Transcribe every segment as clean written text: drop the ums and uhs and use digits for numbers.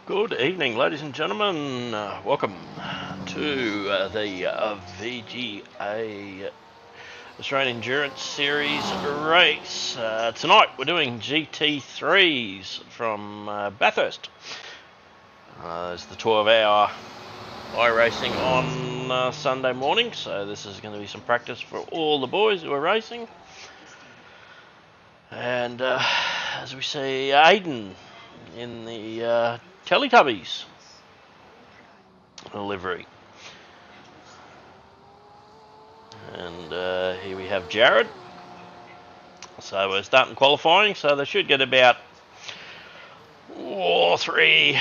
Good evening, ladies and gentlemen. Welcome to the VGA Australian Endurance Series race. Tonight we're doing GT3s from Bathurst. It's the 12-hour iRacing on Sunday morning, so this is going to be some practice for all the boys who are racing. And as we see Aiden in the Teletubbies livery. And here we have Jared. So we're starting qualifying, so they should get about three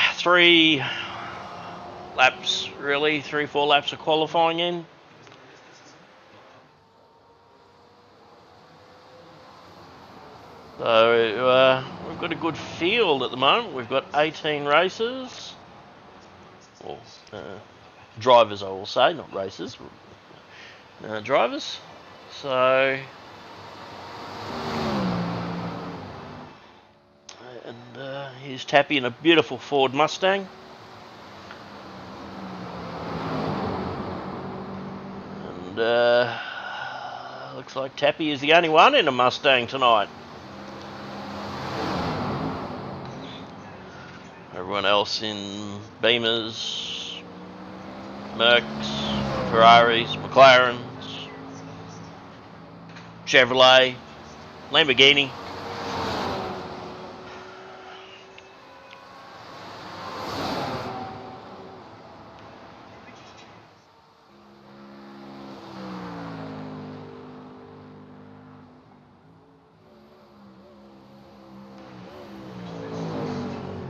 laps, really, 3-4 laps of qualifying in. So we've got a good field at the moment. We've got 18 races, or drivers I will say, not racers, drivers. So, and here's Tappy in a beautiful Ford Mustang. And looks like Tappy is the only one in a Mustang tonight. Everyone else in Beamers, Mercs, Ferraris, McLarens, Chevrolet, Lamborghini.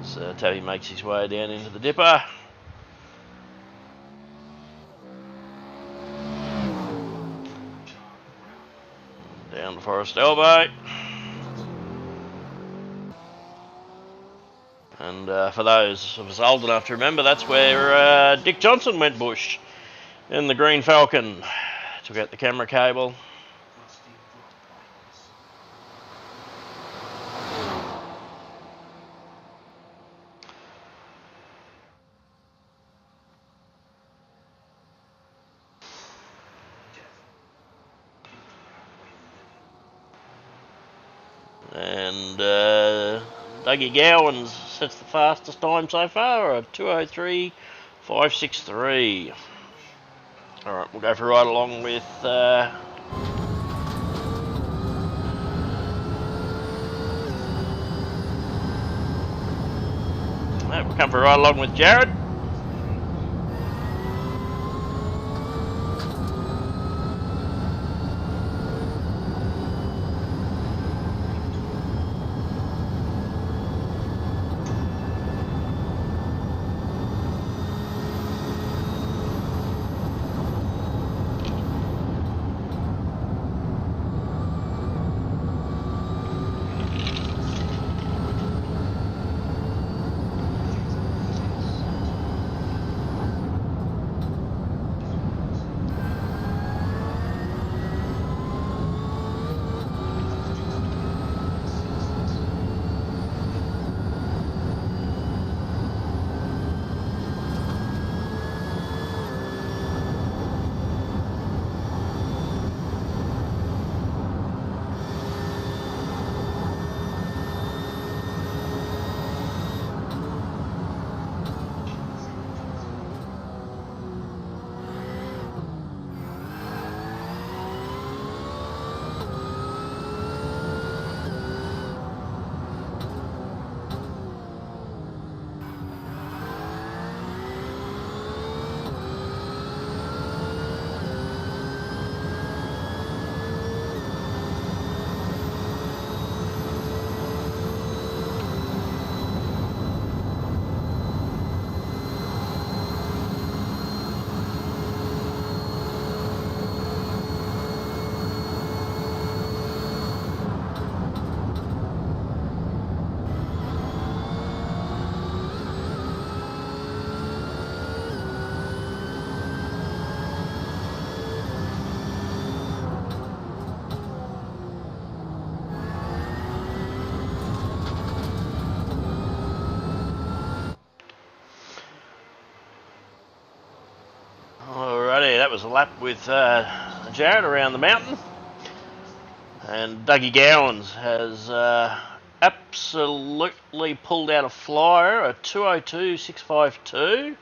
So Tabby makes his way down into the dipper. Down to Forest Elbow. And for those of us old enough to remember, that's where Dick Johnson went bush in the Green Falcon. Took out the camera cable. And Dougie Gowans sets the fastest time so far at 2:03.563. Alright, we'll go for a ride along with we'll come for a ride along with Jared. that was a lap with Jared around the mountain. And Dougie Gowans has absolutely pulled out a flyer, a 202.652.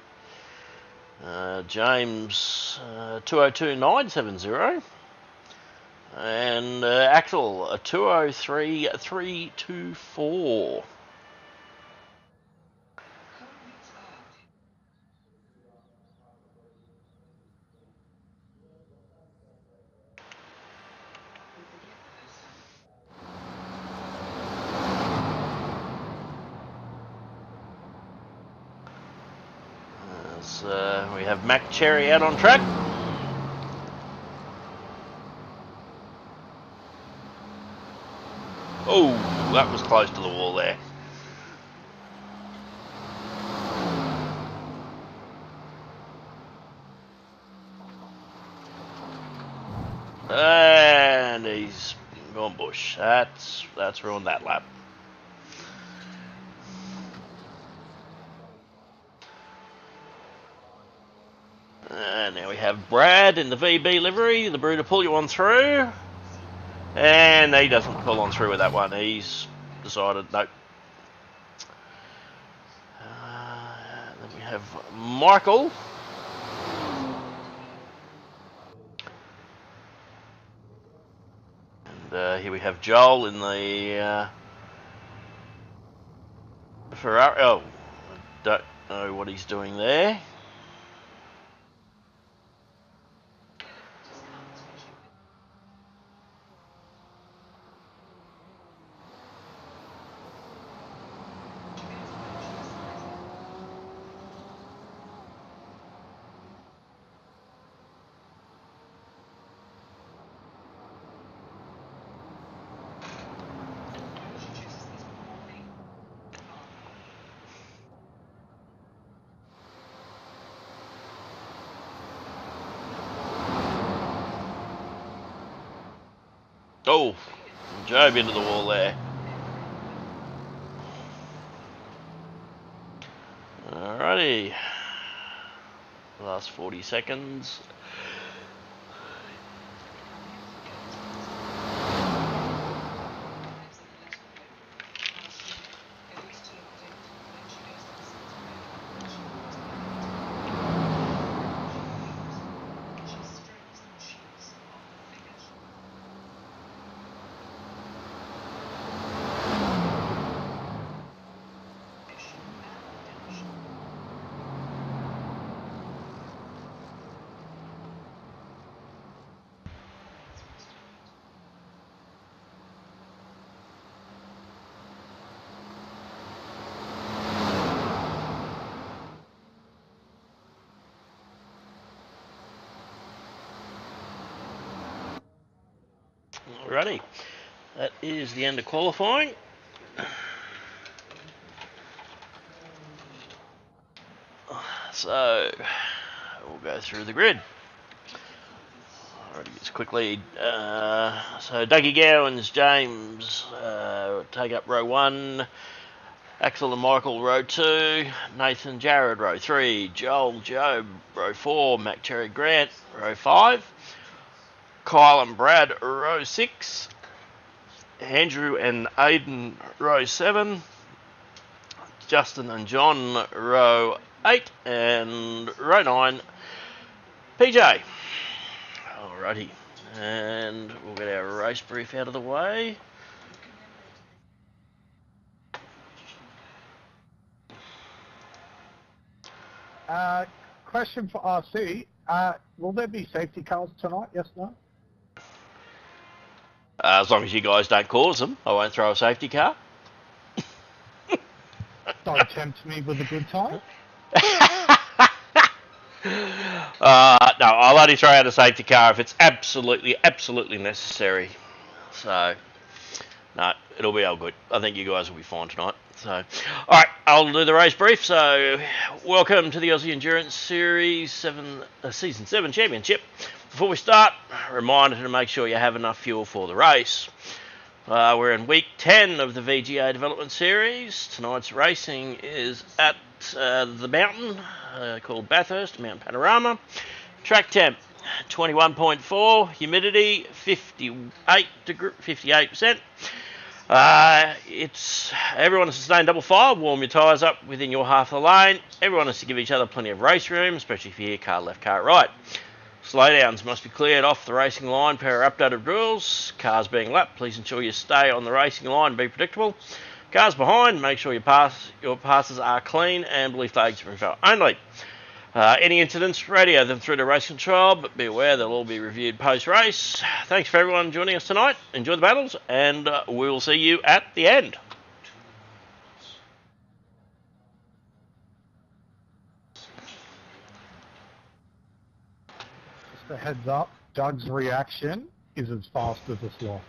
James 202.970. And Axel a 203.324. We have Mac Cherry out on track. Oh, that was close to the wall there. And he's gone bush. That's ruined that lap. And now we have Brad in the VB livery, the brew to pull you on through. And he doesn't pull on through with that one. He's decided, nope. Then we have Michael. And here we have Joel in the Ferrari. Oh, don't know what he's doing there. Oh, Job into the wall there. Alrighty. Last 40 seconds. Alrighty, that is the end of qualifying. So, we'll go through the grid. Alrighty, just quickly. So, Dougie Gowans, James take up row 1. Axel and Michael, row 2. Nathan, Jared, row 3. Joel, Job, row 4. Mac Cherry, Grant, row 5. Kyle and Brad, row 6. Andrew and Aidan, row 7. Justin and John, row 8. And row 9, PJ. Alrighty. And we'll get our race brief out of the way. Question for RC. Will there be safety cars tonight? Yes, no? As long as you guys don't cause them, I won't throw a safety car. Don't tempt me with a good time. No, I'll only throw out a safety car if it's absolutely necessary. So, no, it'll be all good. I think you guys will be fine tonight. So, alright, I'll do the race brief. So, welcome to the Aussie Endurance Series 7, Season 7 Championship. Before we start, a reminder to make sure you have enough fuel for the race. We're in week 10 of the VGA Development Series. Tonight's racing is at the mountain called Bathurst, Mount Panorama. Track temp 21.4, humidity 58%. Everyone has to stay in double file, warm your tyres up within your half of the lane. Everyone has to give each other plenty of race room, especially if you hear car left, car right. Slowdowns must be cleared off the racing line per updated rules. Cars being lapped, please ensure you stay on the racing line and be predictable. Cars behind, make sure your passes are clean and blue flags are info only. Any incidents, radio them through to race control, but be aware they'll all be reviewed post-race. Thanks for everyone joining us tonight. Enjoy the battles, and we will see you at the end. Just a heads up, Doug's reaction is as fast as a sloth.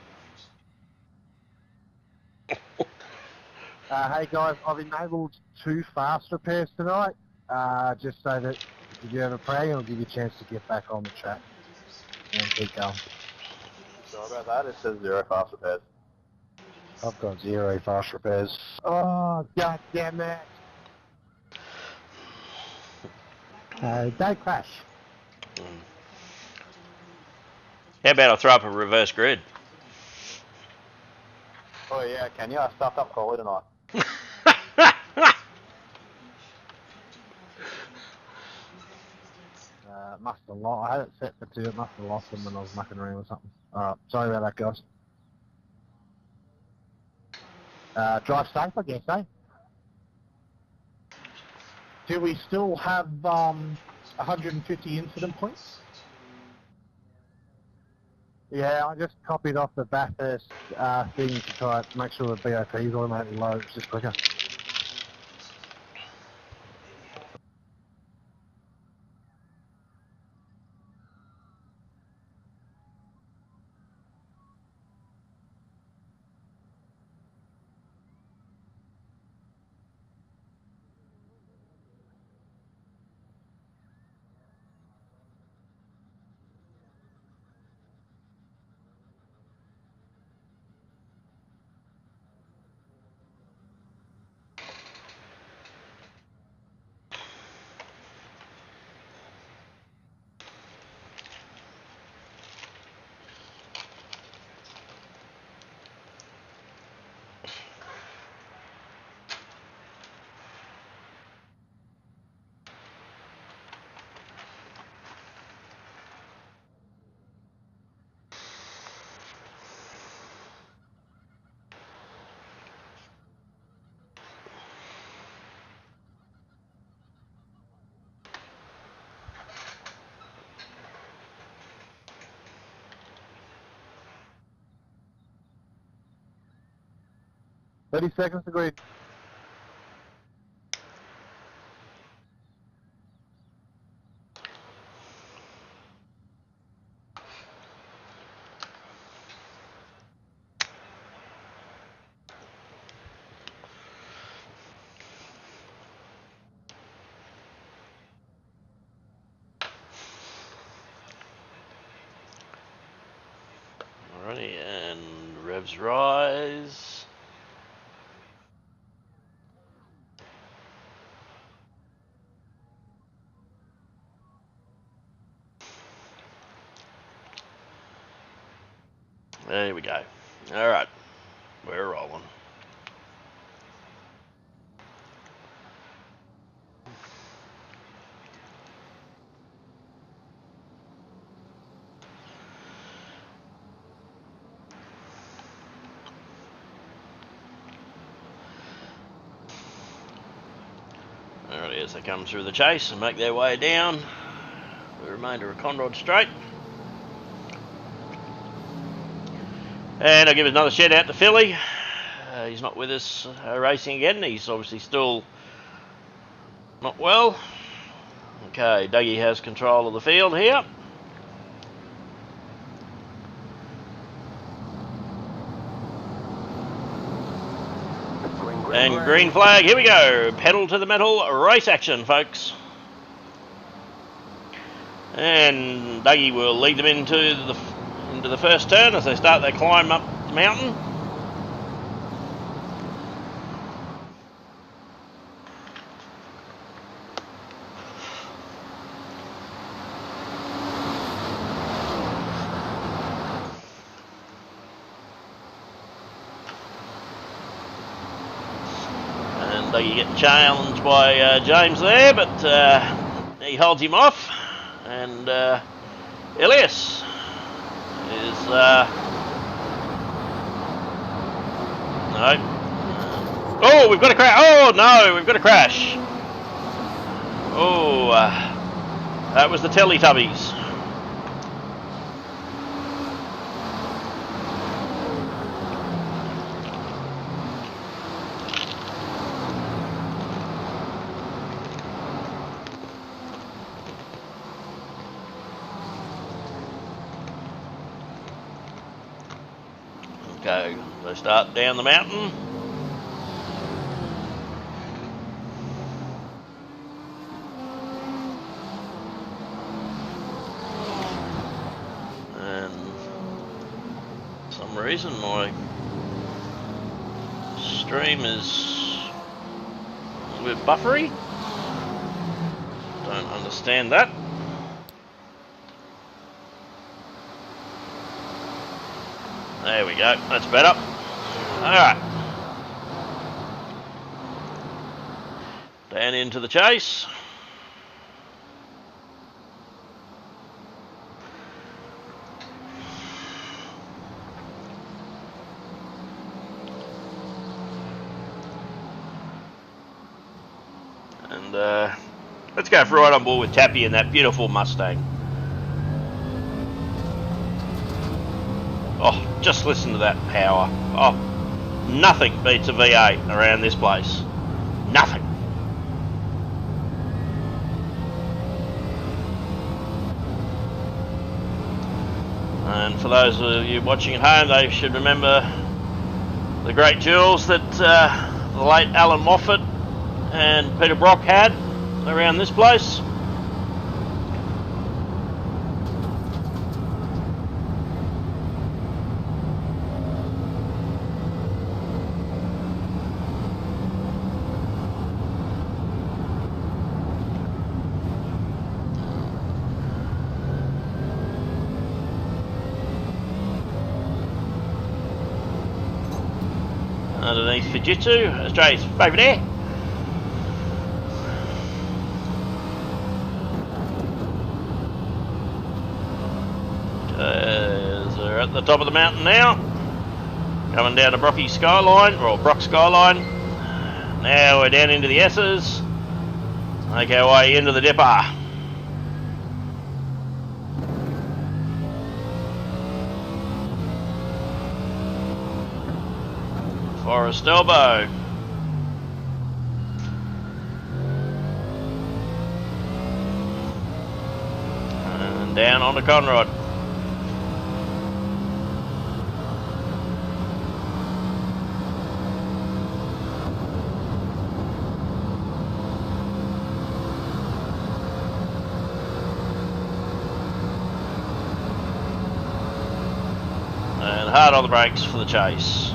Hey guys, I've enabled 2 fast repairs tonight, just so that if you have a prey, it'll give you a chance to get back on the track and keep going. Sorry about that, it says 0 fast repairs. I've got 0 fast repairs. Oh, god damn it! Don't crash. How about I throw up a reverse grid? Oh yeah, can you? I stuffed up Collie tonight. Must have lost. I had it set for 2. It must have lost them when I was mucking around or something. Alright, sorry about that, guys. Drive safe, I guess, eh? Do we still have 150 incident points? Yeah, I just copied off the Bathurst thing to try to make sure the BOP is automatically low. It's just quicker. "30 seconds agreed." Alrighty, and revs rise. There we go. Alright, we're rolling. Alrighty, as they come through the chase and make their way down the remainder of Conrod Straight. And I'll give another shout out to Philly. He's not with us racing again. He's obviously still not well. Okay, Dougie has control of the field here. And green flag, here we go. Pedal to the metal, race action, folks. And Dougie will lead them into the first turn as they start their climb up the mountain. Dougie getting challenged by James there, but he holds him off. And Elias is... no. Oh, we've got a crash. Oh, no, we've got a crash. Oh, that was the Teletubbies. Okay, let's start down the mountain. And for some reason my stream is a bit buffery. Don't understand that. There we go, that's better. Alright. Down into the chase. And let's go for right on board with Tappy and that beautiful Mustang. Oh, just listen to that power. Oh, nothing beats a V8 around this place. Nothing. And for those of you watching at home, they should remember the great duels that the late Alan Moffat and Peter Brock had around this place. Underneath Fujitsu, Australia's favourite air. So we're at the top of the mountain now. Coming down to Brocky Skyline, or Brock Skyline. Now we're down into the S's. Make our way into the Dipper. Forest Elbow. And down onto Conrod. And hard on the brakes for the chase.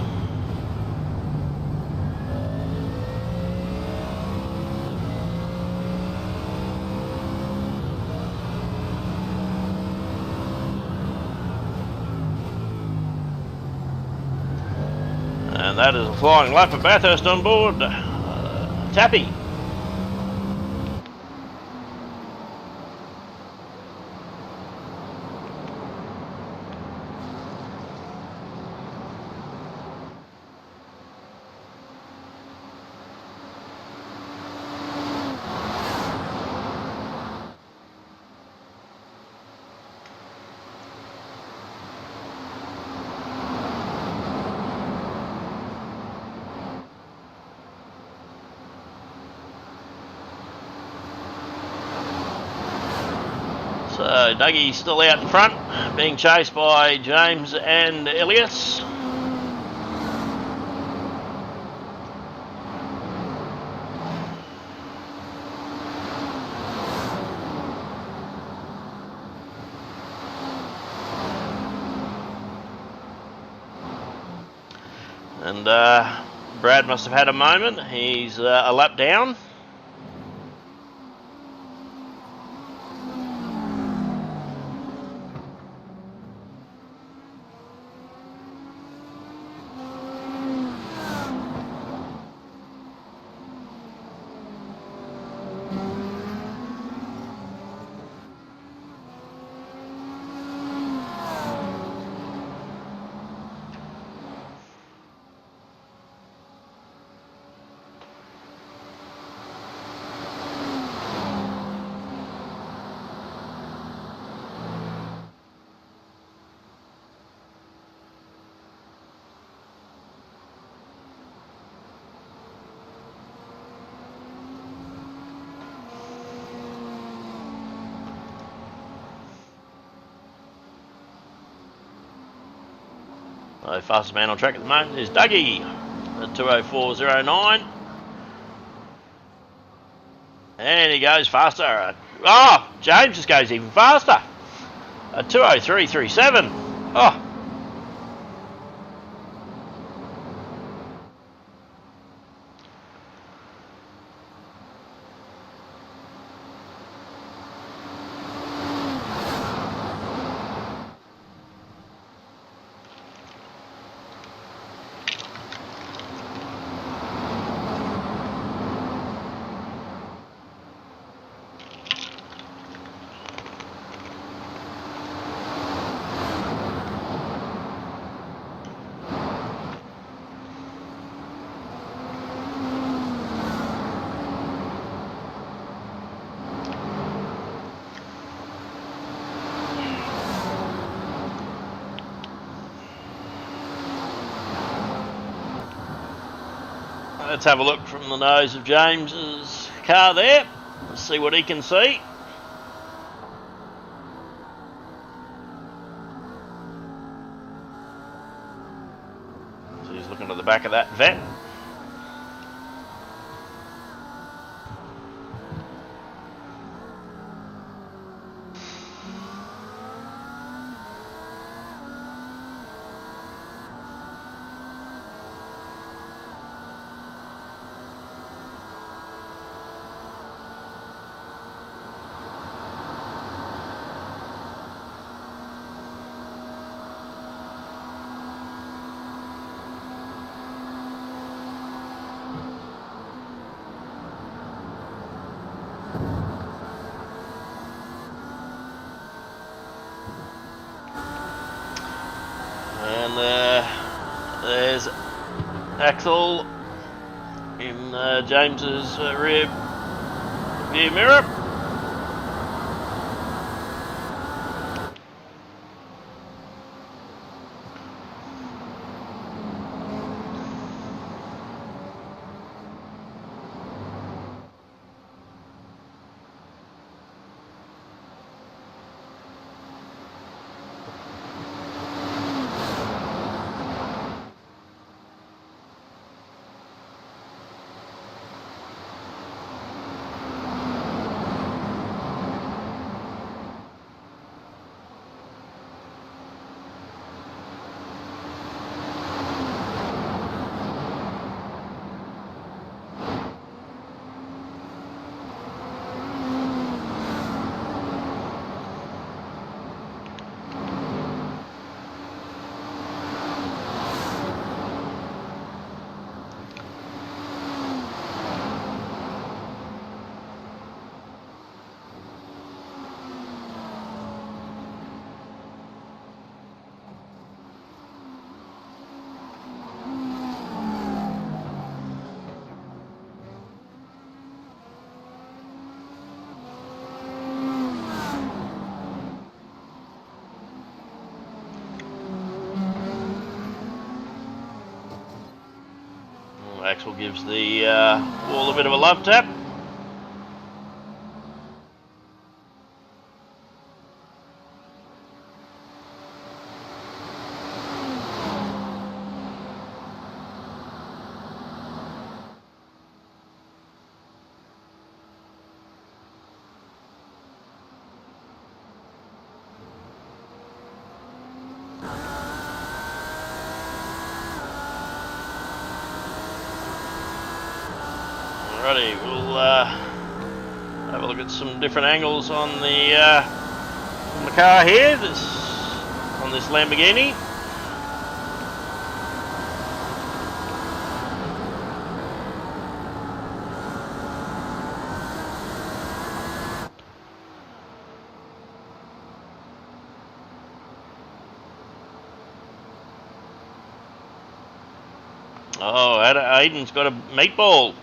And that is a flying lap of Bathurst on board. Tappy. So Dougie's still out in front, being chased by James and Elias. And Brad must have had a moment. He's a lap down. So fastest man on track at the moment is Dougie at 2:04.09. And he goes faster. Oh, James just goes even faster at 2:03.37. Oh. Let's have a look from the nose of James's car there. Let's see what he can see. So he's looking at the back of that vet. And there's Axel in James's rear view mirror. Axel gives the wall a bit of a love tap. Alrighty, we'll have a look at some different angles on the car here. On this Lamborghini. Oh, Aiden's got a meatball.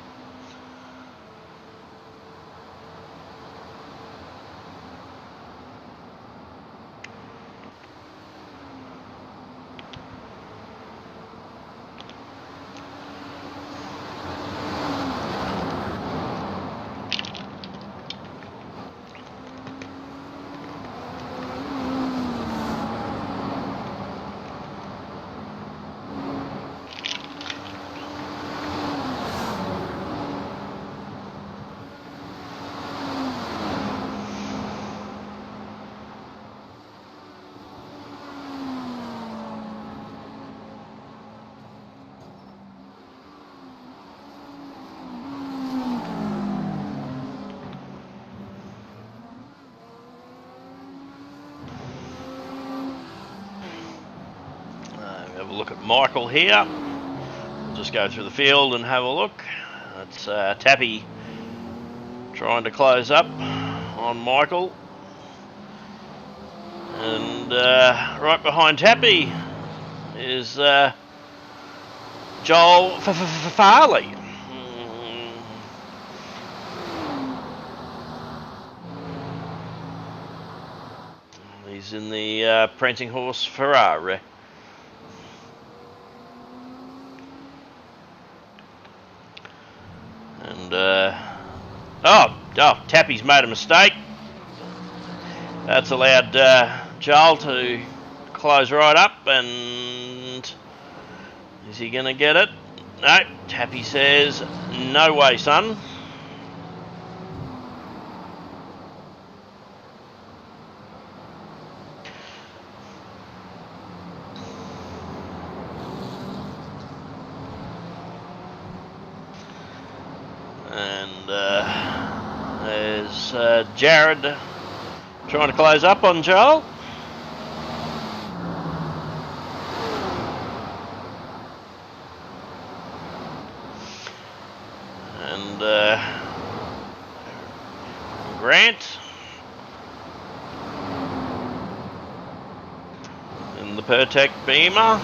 look at Michael here. We'll just go through the field and have a look. That's Tappy trying to close up on Michael. And right behind Tappy is Joel Farley. He's in the prancing horse Ferrari. And Tappy's made a mistake. That's allowed Joel to close right up, and is he going to get it? No, Tappy says, no way, son. And there's Jared trying to close up on Joel. And Grant in the Pertec Beamer.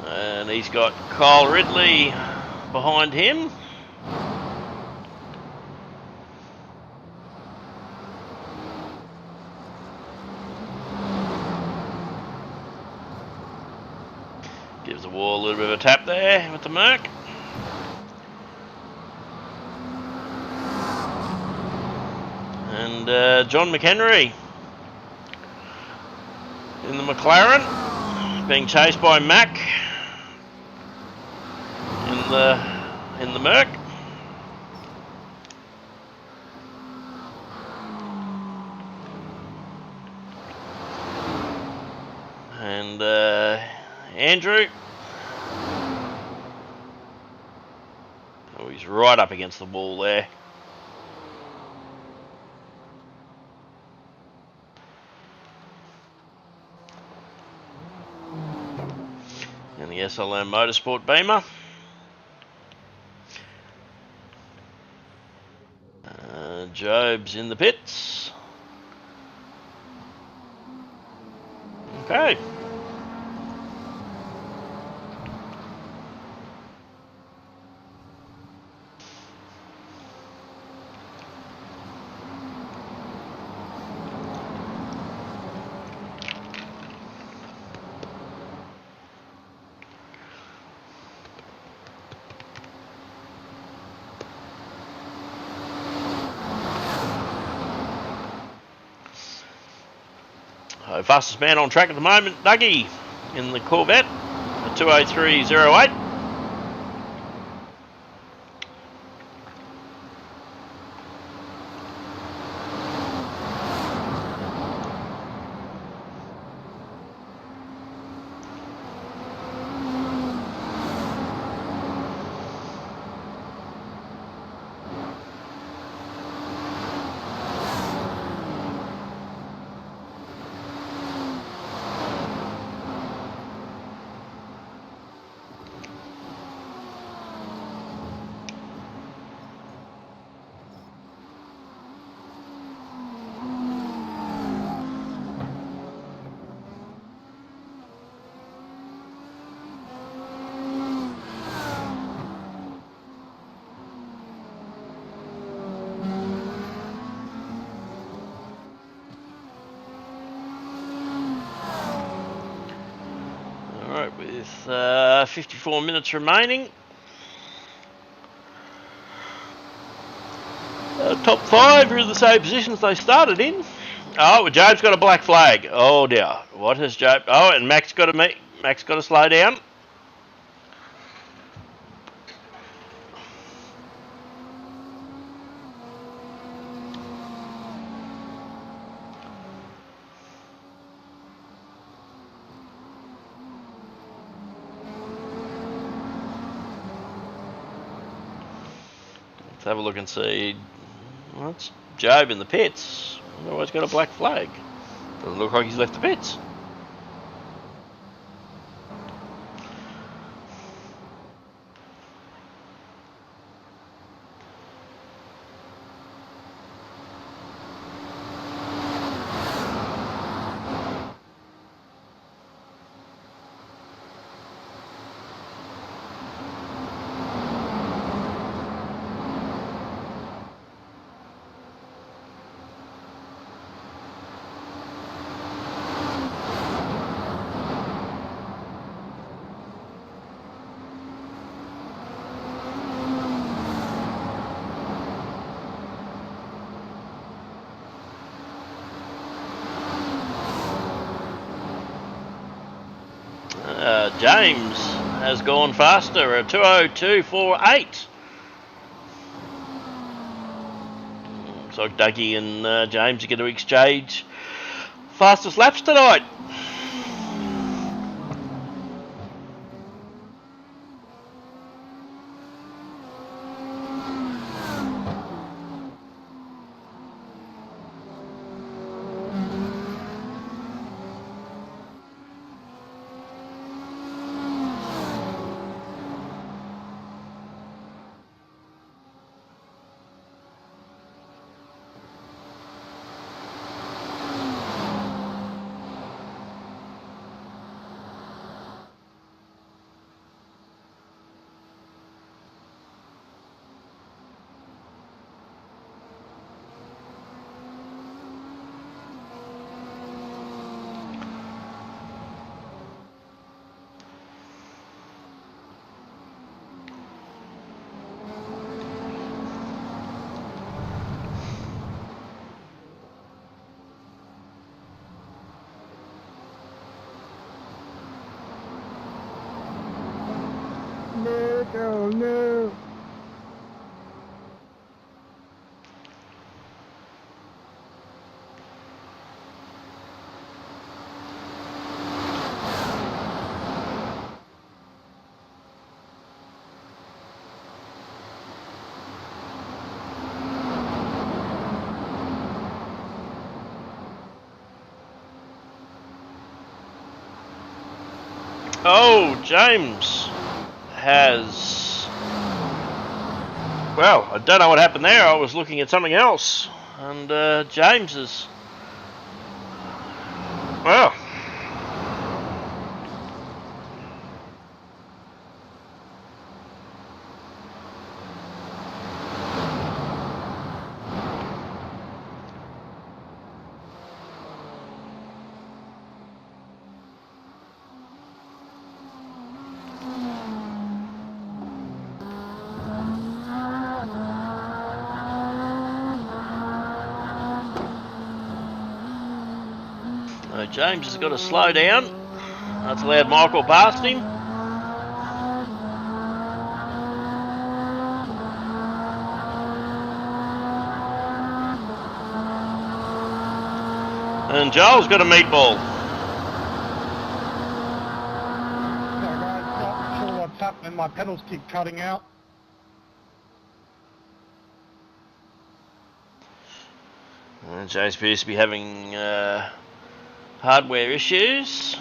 And he's got Kyle Ridley behind him. Gives the wall a little bit of a tap there with the Merc. And John McHenry in the McLaren, being chased by Mac in the Merc. And Andrew. Oh, he's right up against the wall there. And the SLM Motorsport Beamer. Job's in the pits. Okay. Fastest man on track at the moment, Dougie, in the Corvette, the 203.08. With 54 minutes remaining. Top five are in the same positions they started in. Oh, Jobe's got a black flag. Oh dear. What has Jobe? Oh, and Mac's got to slow down. Have a look and see. Well, it's Jobe in the pits. Otherwise got a black flag. Doesn't look like he's left the pits. James has gone faster, a 2:02.48. Looks like Dougie and James are going to exchange fastest laps tonight. No, no. Oh, James has... Well, I don't know what happened there. I was looking at something else. And James is... Well... James has got to slow down. That's allowed Michael past him. And Joel's got a meatball. Sorry guys, not sure what's happening. My pedals keep cutting out. And James appears to be having hardware issues.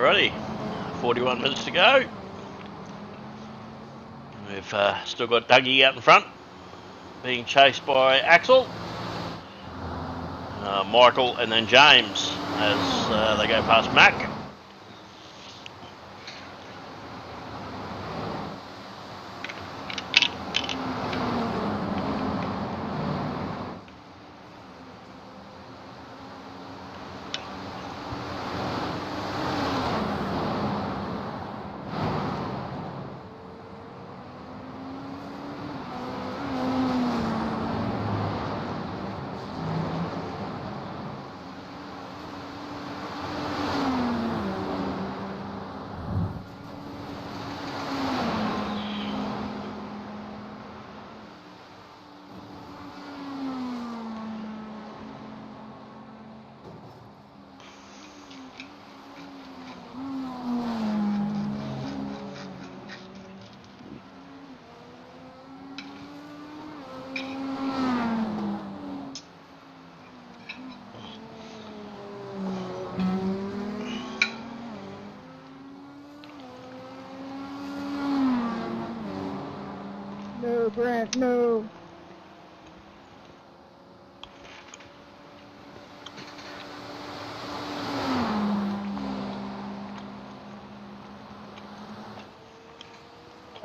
Alrighty, 41 minutes to go. We've still got Dougie out in front, being chased by Axel, Michael, and then James as they go past Mac. No, Grant, no.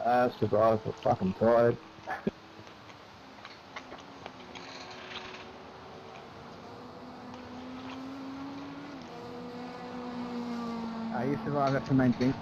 That's because I was fucking tired. You survived, that's the main thing.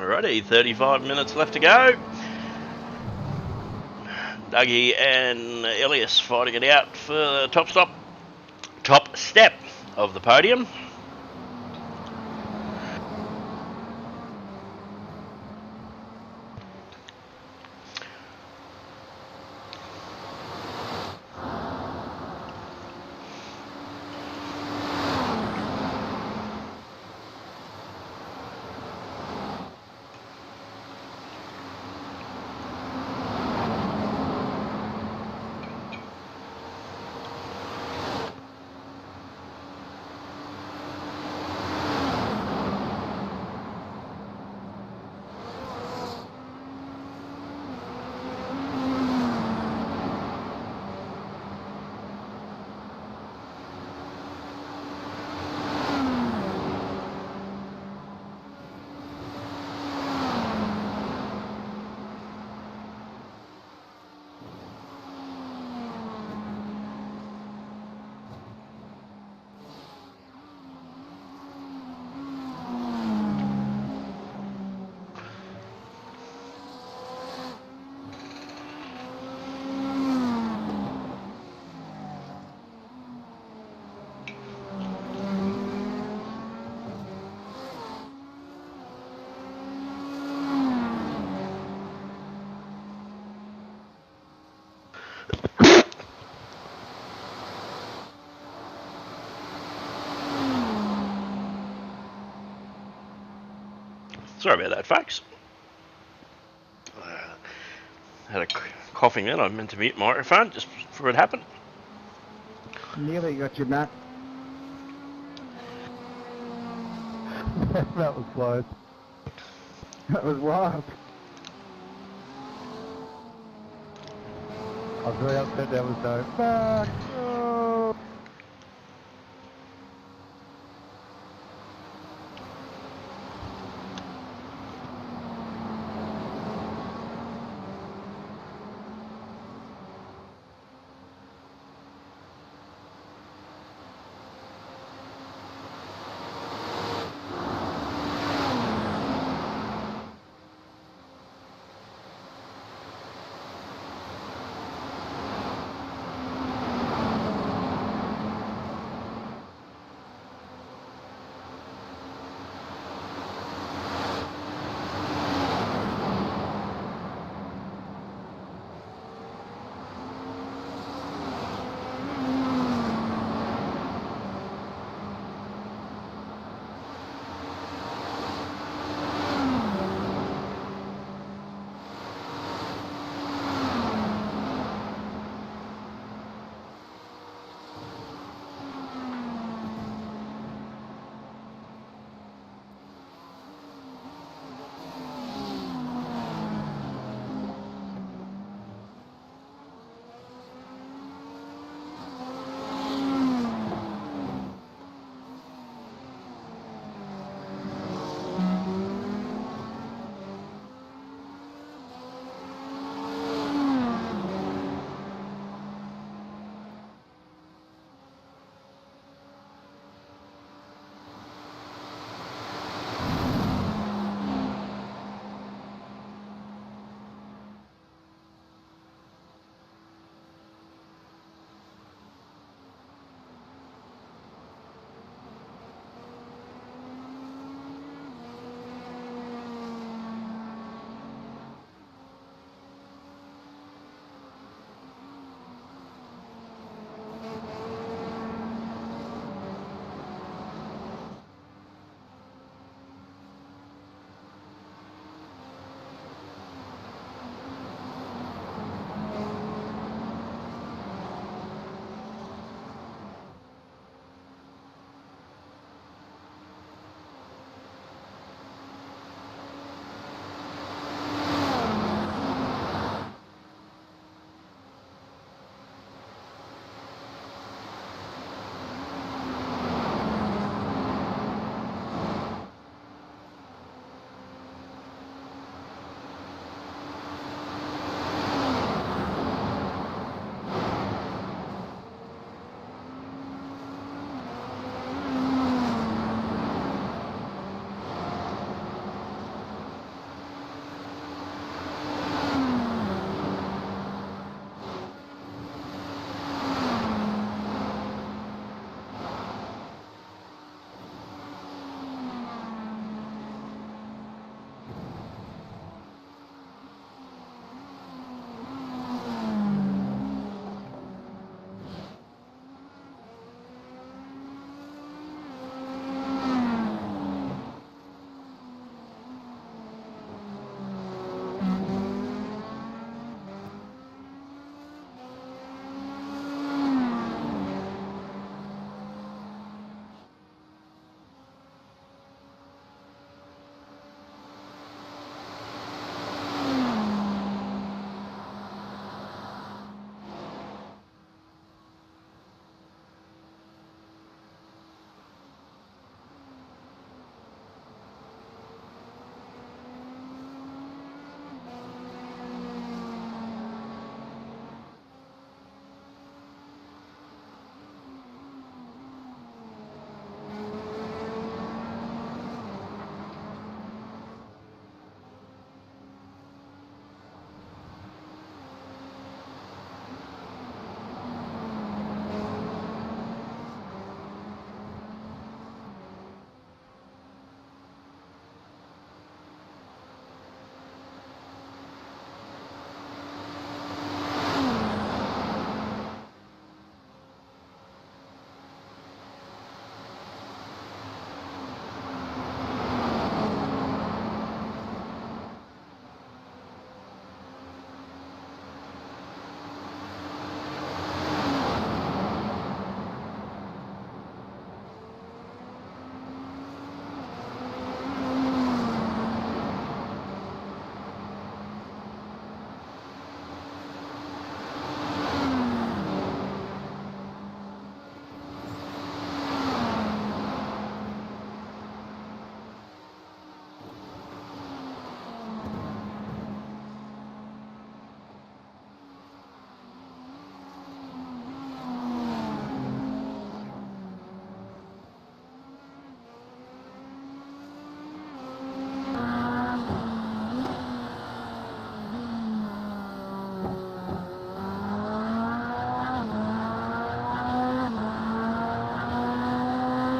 Alrighty, 35 minutes left to go. Dougie and Elias fighting it out for the top step of the podium. Sorry about that, folks. Had a coughing in. I meant to mute my microphone just before it happened. Nearly got you, Matt. That was close. That was wild. I was very upset that was so fuck. Oh.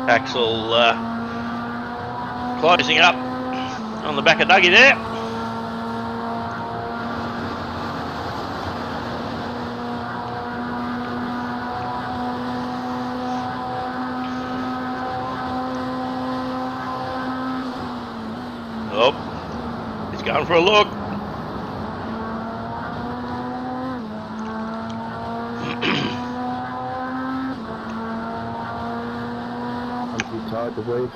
Axel closing up on the back of Dougie there. Oh, he's going for a look. I'm too tired to wave.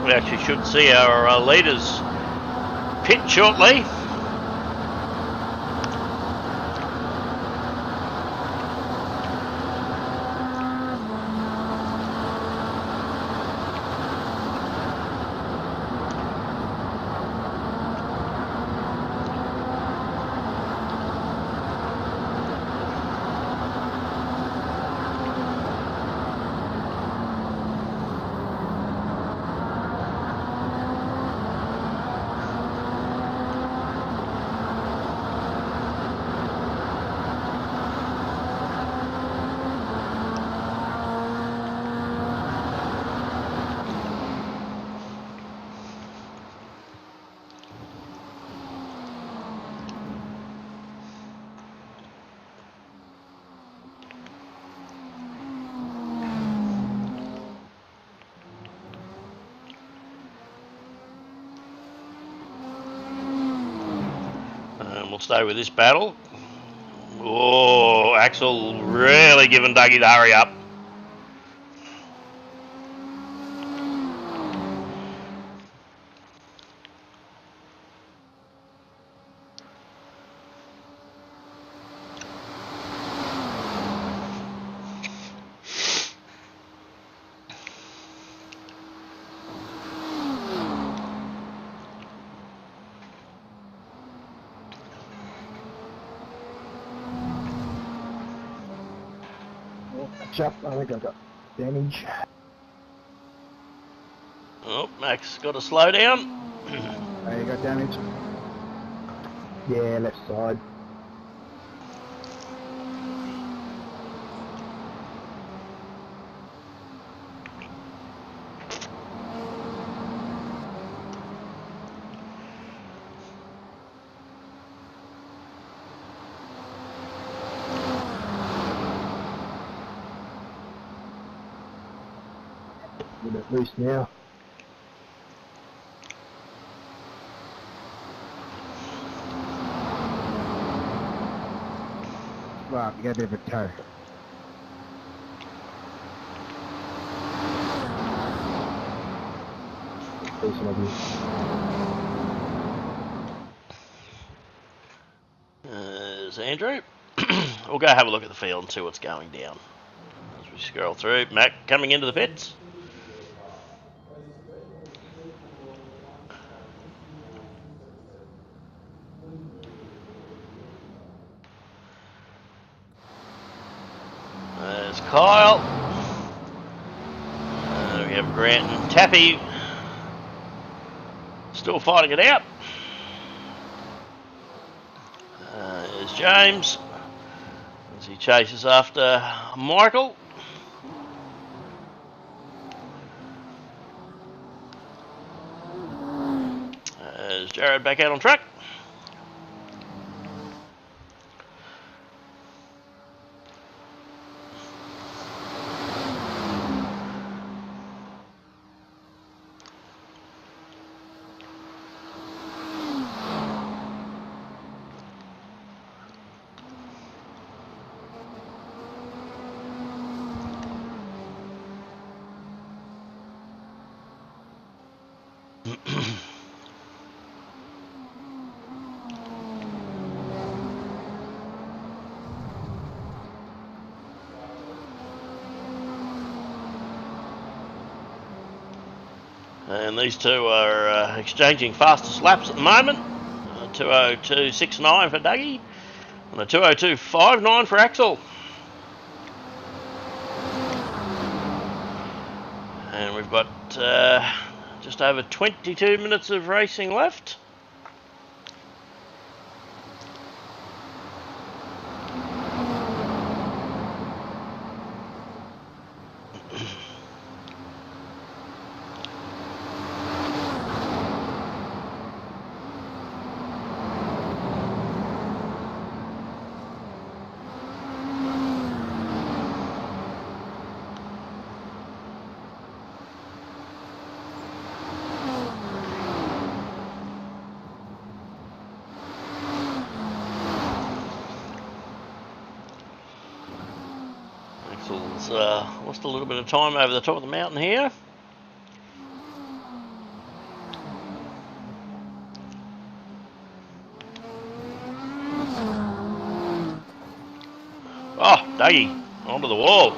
We actually should see our leaders pit shortly. We'll stay with this battle. Oh, Axel really giving Dougie the hurry up. Catch up, I think I got damage. Oh, Max got to slow down. Oh, you got damage? Yeah, left side. A bit loose now. Wow, you got a bit of a toe. Decent of you. There's Andrew. We'll go have a look at the field and see what's going down. As we scroll through, Mac coming into the pits. There's Kyle. We have Grant and Tappy still fighting it out. There's James as he chases after Michael. There's Jared back out on track. And these two are exchanging fastest laps at the moment. 2:02.69 for Dougie and a 2:02.59 for Axel. And we've got just over 22 minutes of racing left. Axel's lost a little bit of time over the top of the mountain here. Oh, Dougie, onto the wall.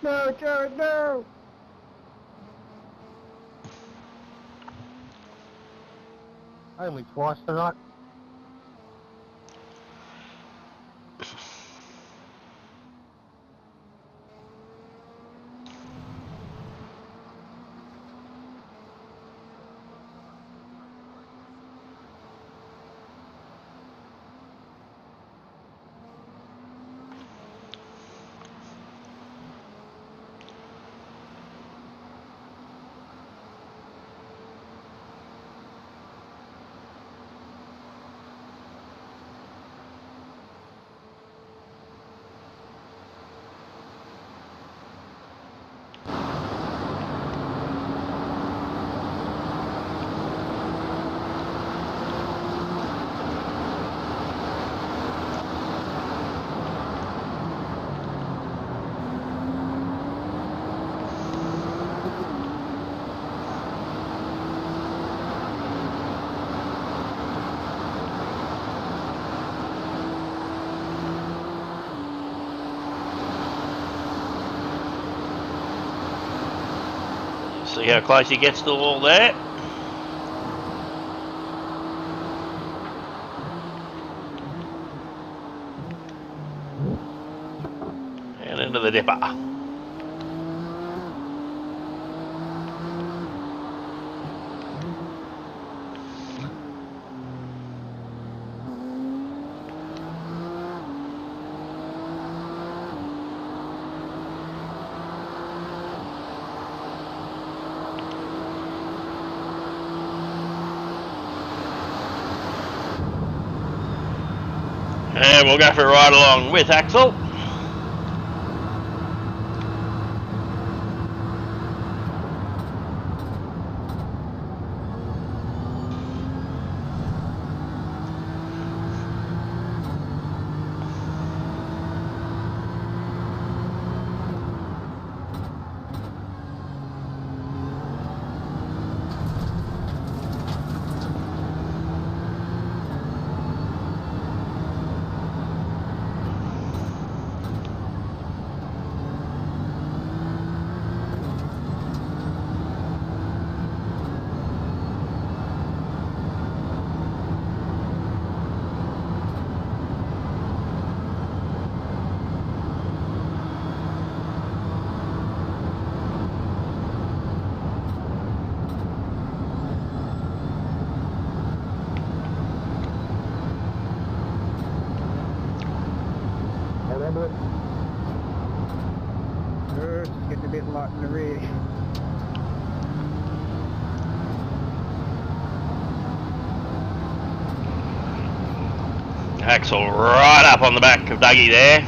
No, Jared, no! Only twice tonight. See how close he gets to the wall there. And into the dipper. And we'll go for a ride along with Axel. Remember it? It's getting a bit light in the rear. Axel right up on the back of Dougie there.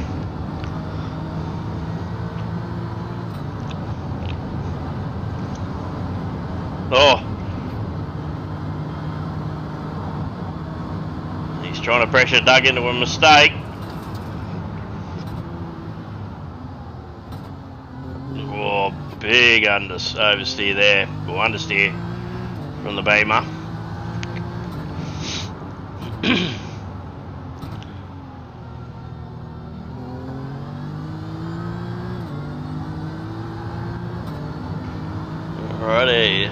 Oh. He's trying to pressure Doug into a mistake. Oh, big oversteer there, or understeer. from the Beamer. Alrighty,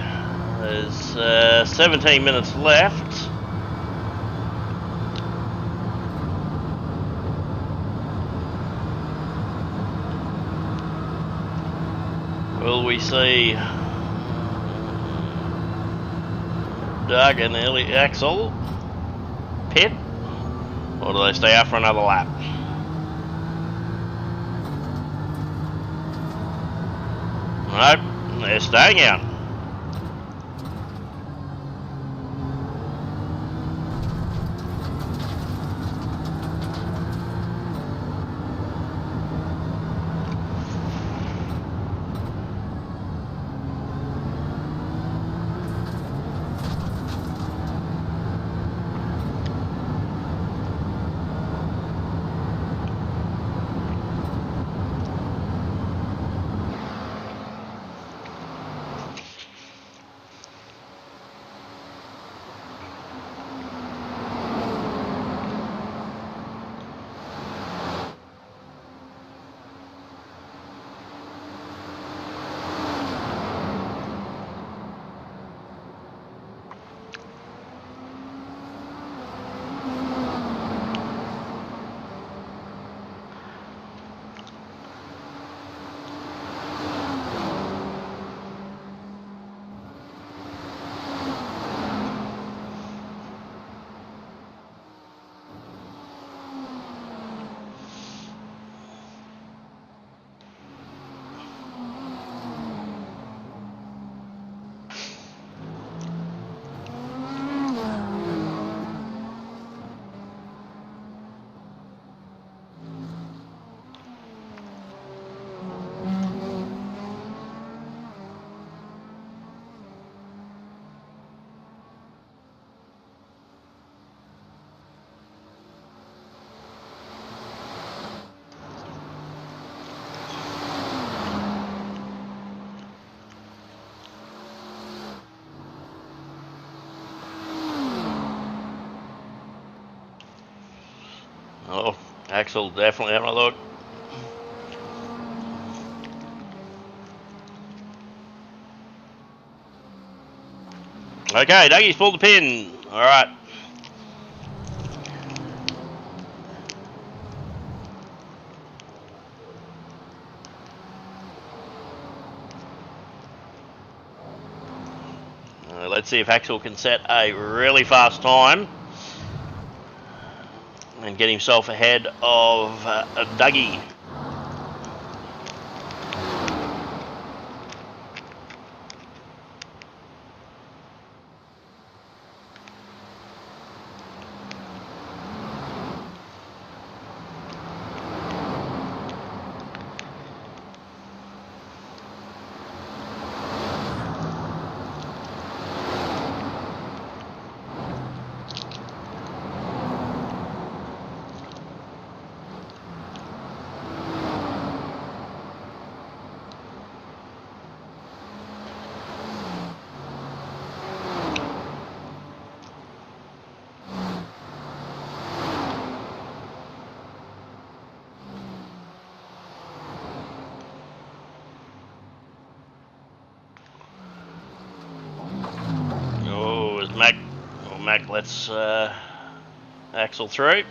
there's 17 minutes left. Will we see Doug and Axel pit, or do they stay out for another lap? Nope, they're staying out. Oh, Axel definitely having a look. Okay, Dougie's pulled the pin. All right. Let's see if Axel can set a really fast time and get himself ahead of Dougie. Mac lets Axel through.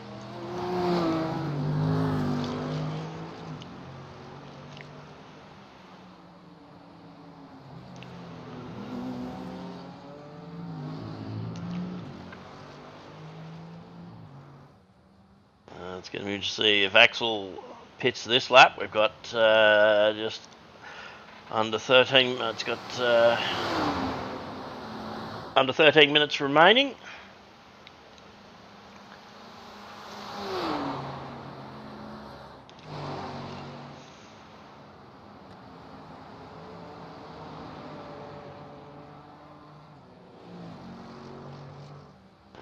It's going to be interesting to see if Axel pits this lap. We've got just under 13. It's got under 13 minutes remaining.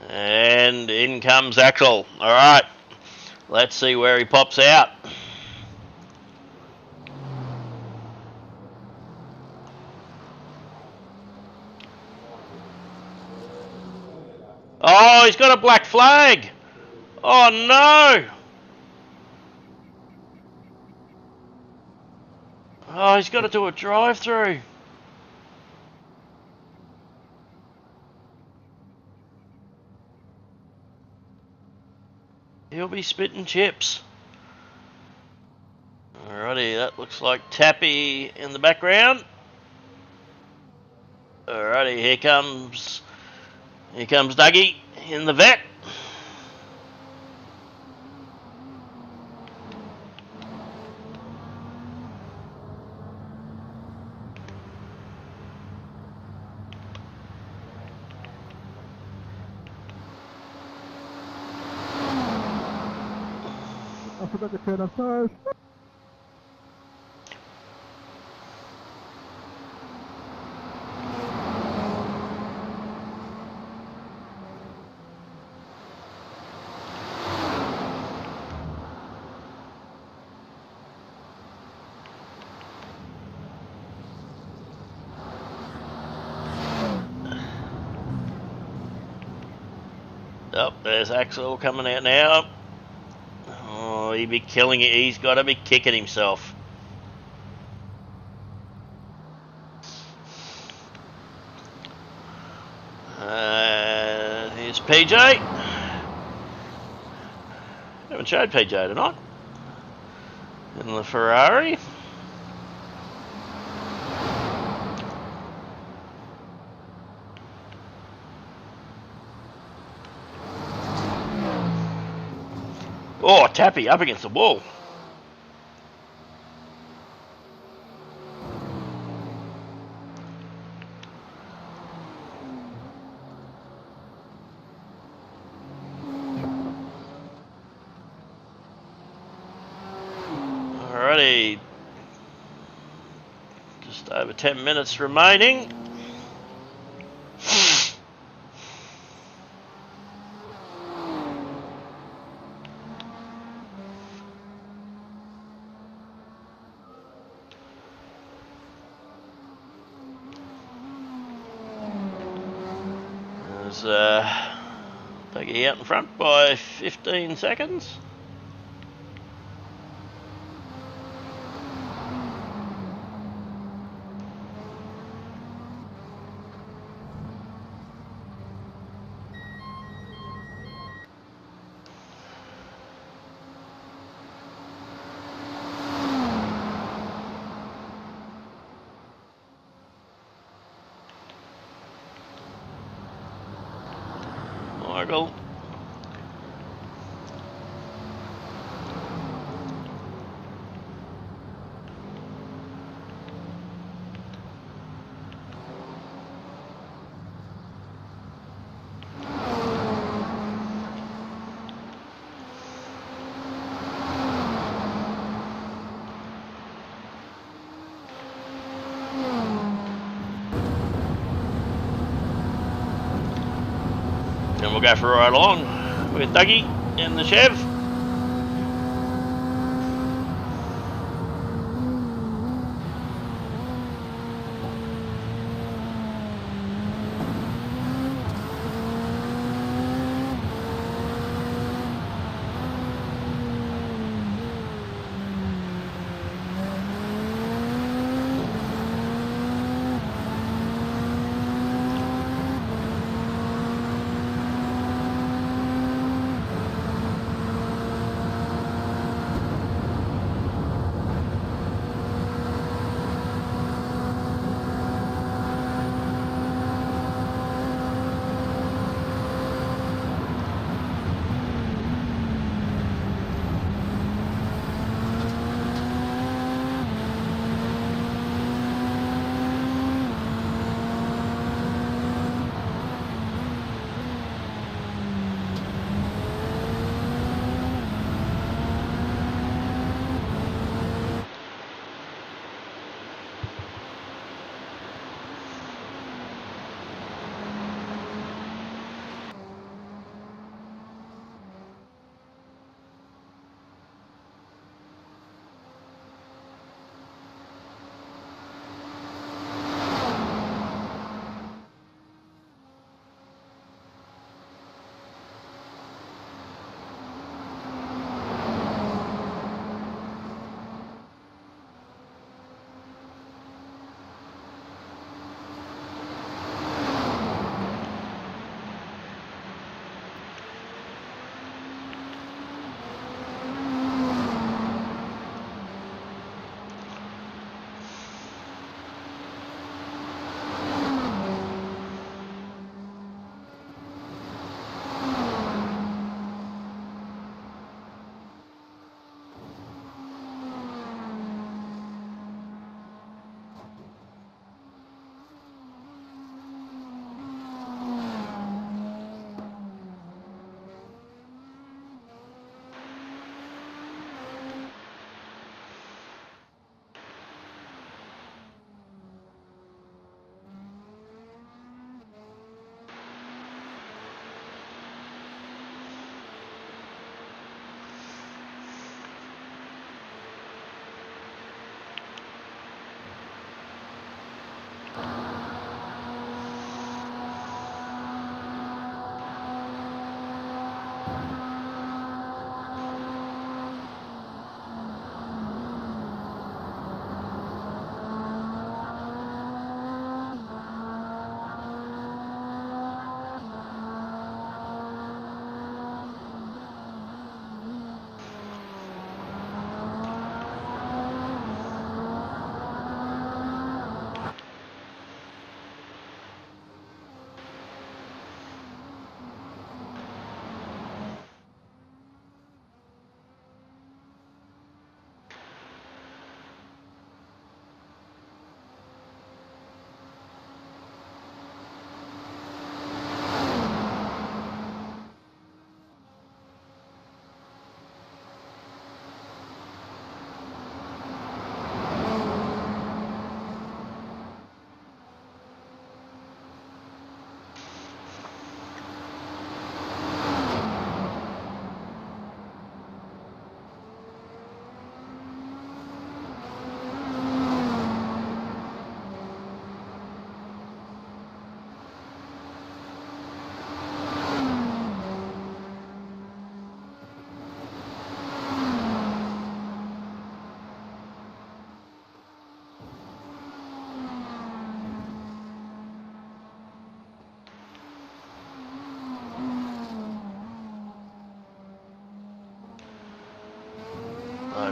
And in comes Axel. All right, let's see where he pops out. Oh, he's got a black flag. Oh no. Oh, he's got to do a drive-through. He'll be spitting chips. Alrighty, that looks like Tappy in the background. Alrighty, here comes Dougie in the vet. I forgot to turn off tires. Oh, there's Axel coming out now. Oh, he'd be killing it. He's got to be kicking himself. Here's PJ. Haven't showed PJ tonight. In the Ferrari. Oh, Tappy up against the wall. Alrighty. Just over 10 minutes remaining. Peggy out in front by 15 seconds. Michael. And we'll go for a ride along with Dougie in the Chev.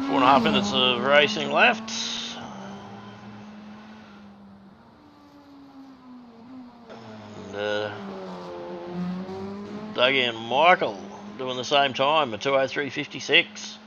4.5 minutes of racing left. And Dougie and Michael doing the same time, a 2:03.56.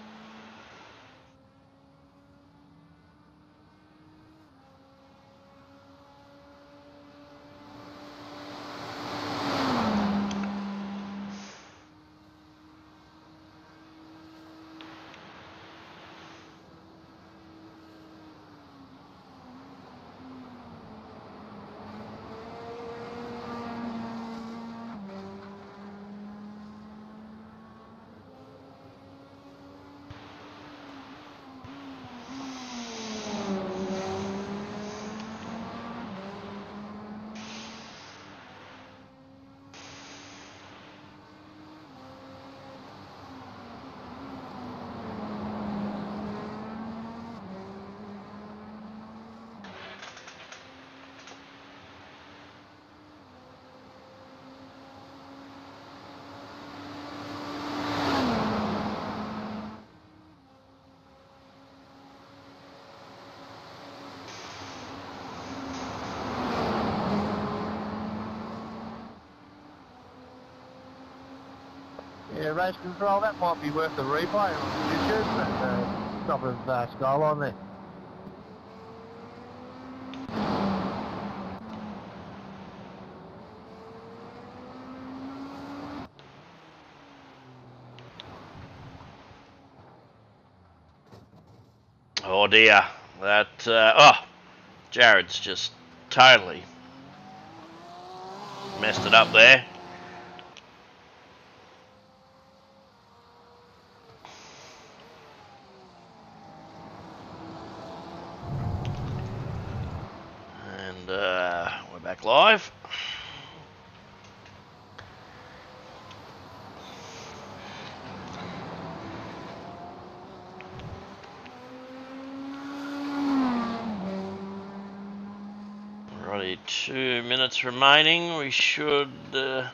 Yeah, race control, that might be worth a replay on YouTube at the top of Skyline there. Oh dear, that, oh, Jared's just totally messed it up there. And we're back live. Alrighty, 2 minutes remaining. We should there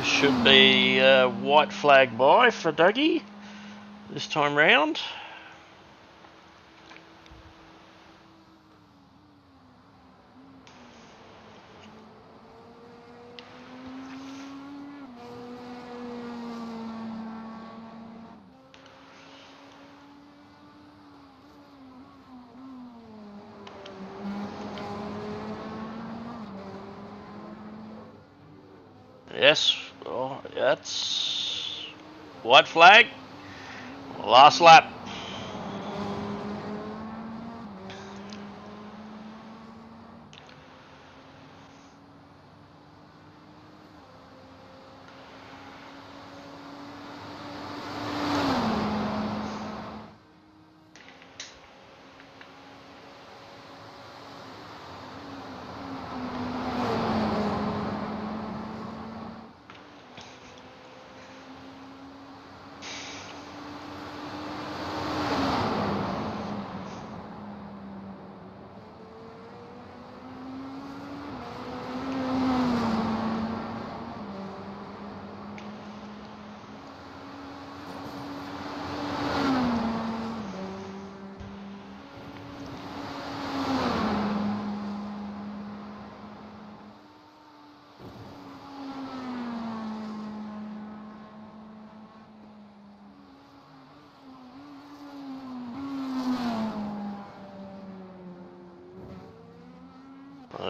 should be a white flag by for Dougie this time round. Yes, oh, that's white flag. Last lap.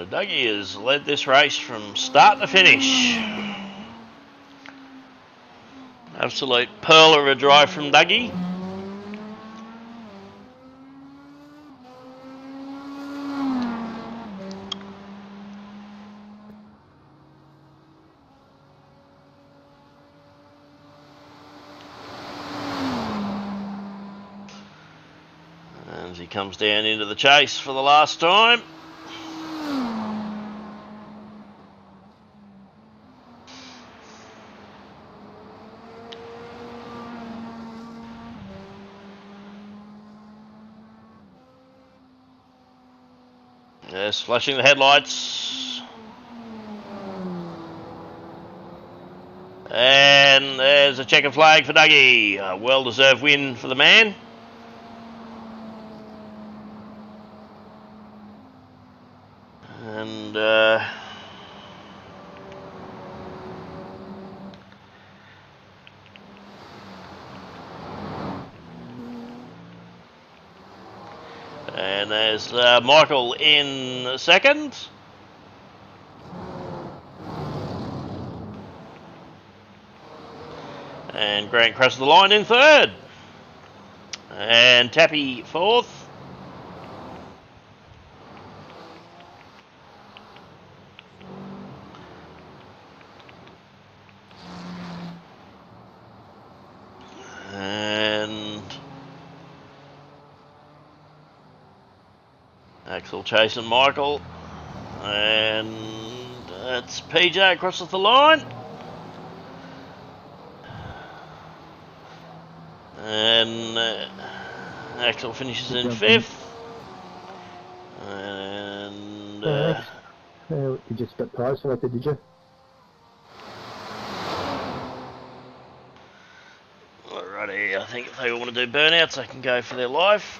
Dougie has led this race from start to finish. Absolute pearl of a drive from Dougie. As he comes down into the chase for the last time. Yes, flashing the headlights. And there's a checkered flag for Dougie. A well-deserved win for the man. And and there's Michael in second. And Grant crosses the line in third. And Tappy fourth. And Axel chasing Michael. And it's PJ crosses the line. And Axel finishes in fifth. And you just got prize selected, did you? Alrighty, I think if they want to do burnouts, they can go for their life.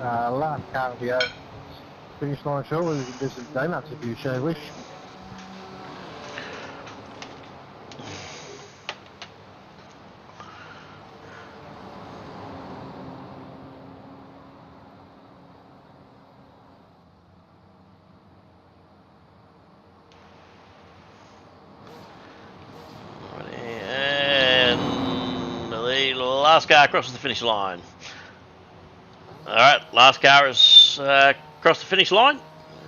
Last car will be out. Finish line short. We can do some donuts if you so wish. And the last car crosses the finish line. Alright, last car is across the finish line.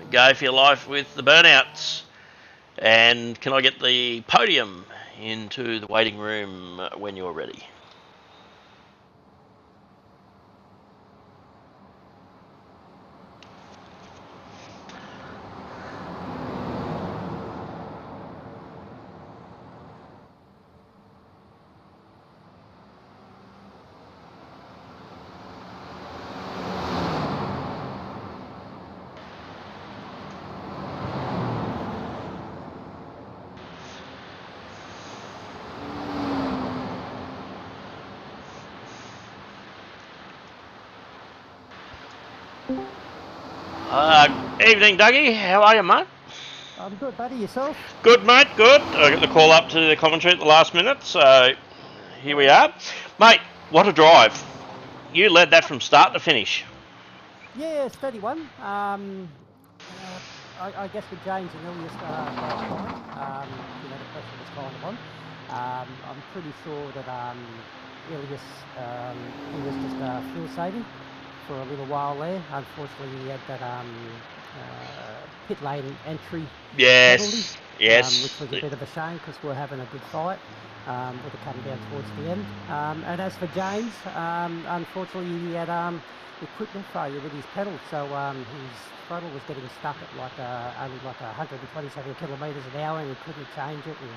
Go for your life with the burnouts. And can I get the podium into the waiting room when you're ready? Evening, Dougie. How are you, mate? I'm good, buddy. Yourself? Good, mate. Good. I got the call up to the commentary at the last minute, so here we are. Mate, what a drive. You led that from start to finish. Yeah, steady one. I guess with James and Ilias you know, the pressure was kind of on. I'm pretty sure that Ilias, he was just fuel saving for a little while there. Unfortunately, he had that pit lane entry penalty, yes, which was a bit of a shame because we were having a good fight with it coming down towards the end. And as for James, unfortunately he had equipment failure with his pedal, so his throttle was getting stuck at like only like 127 kilometres an hour, and he couldn't change it and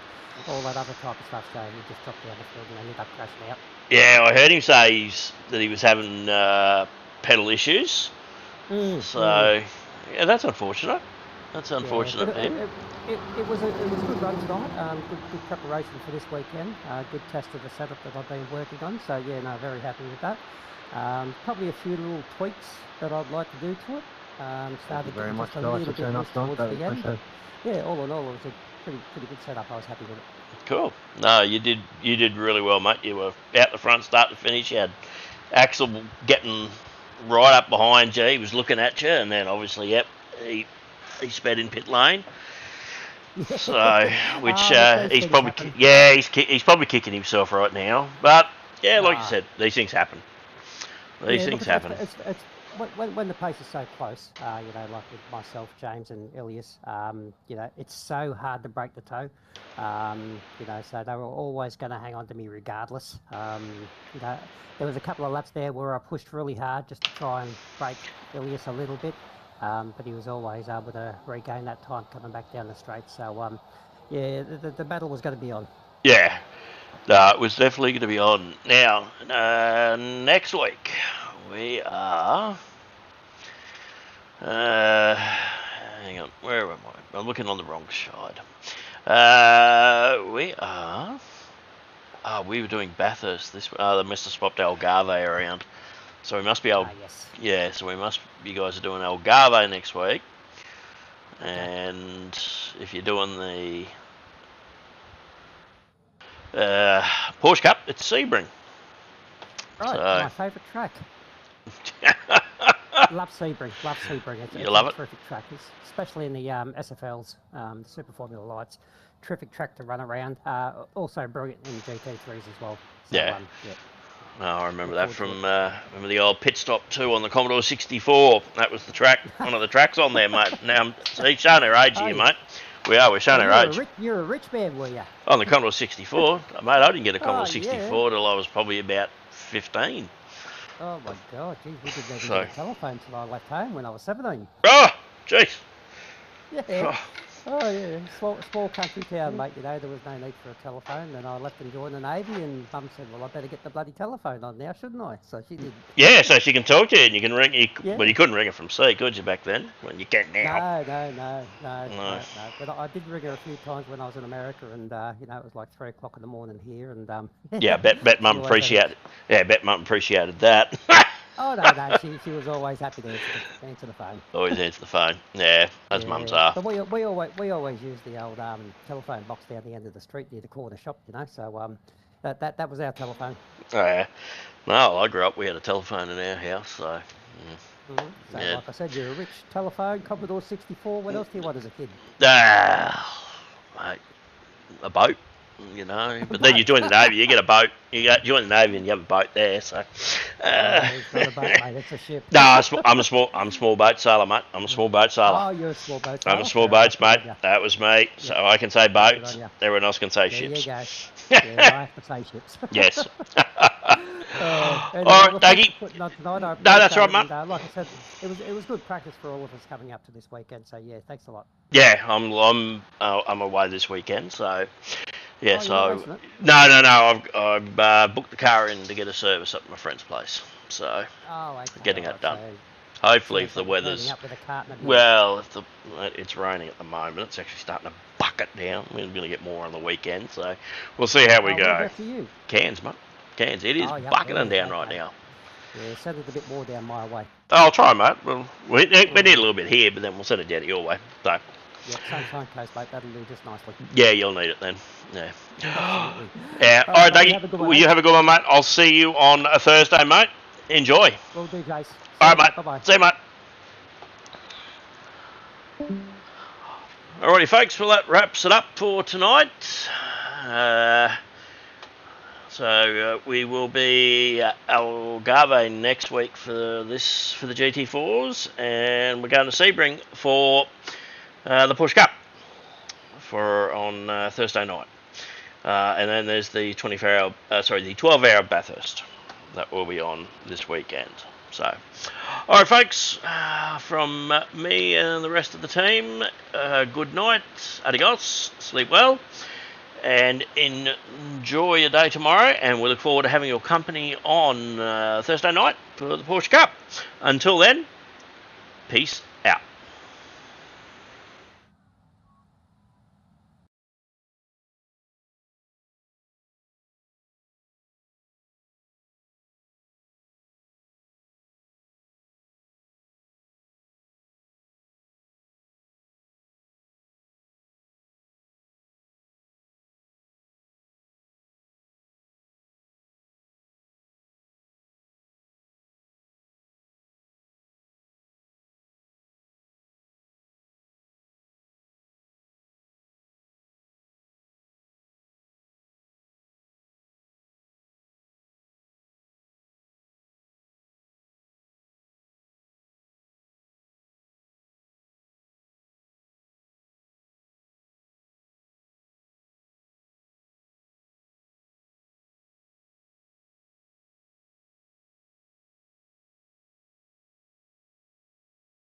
all that other type of stuff, so he just dropped down the field and ended up crashing out. Yeah, I heard him say that he was having pedal issues. Yeah, that's unfortunate. That's unfortunate for him. It was a good run tonight. Good preparation for this weekend. Good test of the setup that I've been working on. So yeah, no, very happy with that. Probably a few little tweaks that I'd like to do to it. Started very much a little bit towards the end. But yeah, all in all, it was a pretty good setup. I was happy with it. Cool. No, you did really well, mate. You were out the front, start to finish. You had Axel getting right up behind you. He was looking at you, and then obviously, yep, he sped in pit lane. So, which he's probably he's probably kicking himself right now. But yeah, like you said, these things happen. These things happen. It's when the pace is so close, you know, like with myself, James and Ilias, you know, it's so hard to break the toe. You know, so they were always going to hang on to me regardless. You know, there was a couple of laps there where I pushed really hard just to try and break Ilias a little bit. but he was always able to regain that time coming back down the straight. So, yeah, the battle was going to be on. Yeah, no, it was definitely going to be on. Now, next week we are. Hang on, where am I? I'm looking on the wrong side. We are. We were doing Bathurst this. They must have swapped Algarve around, so we must be Yes. Yeah, so we must. You guys are doing Algarve next week, and if you're doing the Porsche Cup, it's Sebring. Right, So. my favourite track. Love Sebring. It's love a it? terrific track, especially in the SFLs, the Super Formula Lights. Terrific track to run around. Also brilliant in GT3s as well. So, Yeah. yeah. Oh, I remember that from remember the old pit stop too on the Commodore 64. That was the track, one of the tracks on there, mate. Now, see, showing our age here, mate. We're showing our age. You're a rich man, were you? On the Commodore 64, mate. I didn't get a Commodore Oh, 64 till I was probably about 15. Oh my God, geez, we didn't even get a telephone till I left home when I was 17. Oh, jeez. Yeah. Oh yeah, small country town, mate. You know, there was no need for a telephone, and I left and joined the Navy. And Mum said, "Well, I better get the bloody telephone on now, shouldn't I?" So she did. Yeah, so she can talk to you, and you can ring. Yeah. Well, you couldn't ring her from sea, could you, back then? When you can now. No. But I did ring her a few times when I was in America, and you know, it was like 3 o'clock in the morning here, and Yeah, bet Mum appreciated. Yeah, bet Mum appreciated that. Oh no, she was always happy to answer the phone. Always answer the phone. Yeah, as mums are. But we always use the old telephone box down the end of the street near the corner shop, you know. So that was our telephone. Oh, yeah. No, I grew up. We had a telephone in our house, so. So like I said, you're a rich telephone, Commodore 64. What else do you want as a kid? Mate, a boat. You know, but then you join the Navy, you get a boat. You join the Navy and you have a boat there. So, it's not a boat, mate. It's a ship. No, I'm a small boat sailor, mate. I'm a small boat sailor. Oh, you're a small boat sailor. I'm a small boats, mate. That was me. So I can say boats. Everyone else can say ships. There you go. Yeah, I have to say ships. Yes. Anyway, all right, Dougie. No, that's right, mate. Like I said, it was good practice for all of us coming up to this weekend. So yeah, thanks a lot. Yeah, I'm away this weekend, so. Yeah, so no. I've booked the car in to get a service up at my friend's place, so getting that done. Hopefully, if the weather's it's raining at the moment. It's actually starting to bucket down. We're going to get more on the weekend, so we'll see how we go. Cairns, mate. Cairns. It is bucketing down right now. Yeah, send it a bit more down my way. I'll try, mate. Well, we need a little bit here, but then we'll send it down your way. So. Yeah, Sunshine Coast, mate. That'll do just nicely. Yeah, you'll need it then. Yeah. Absolutely. Yeah. All right, Dougie. Well, you have a good one, mate. I'll see you on a Thursday, mate. Enjoy. Will do, Jace. All right, mate. Bye-bye. See you, mate. Alrighty, folks. Well, that wraps it up for tonight. So we will be at Algarve next week for the GT4s, and we're going to Sebring for the Porsche Cup on Thursday night, and then there's the 12-hour Bathurst that will be on this weekend. So, all right, folks, from me and the rest of the team, good night, adios, sleep well, and enjoy your day tomorrow. And we look forward to having your company on Thursday night for the Porsche Cup. Until then, peace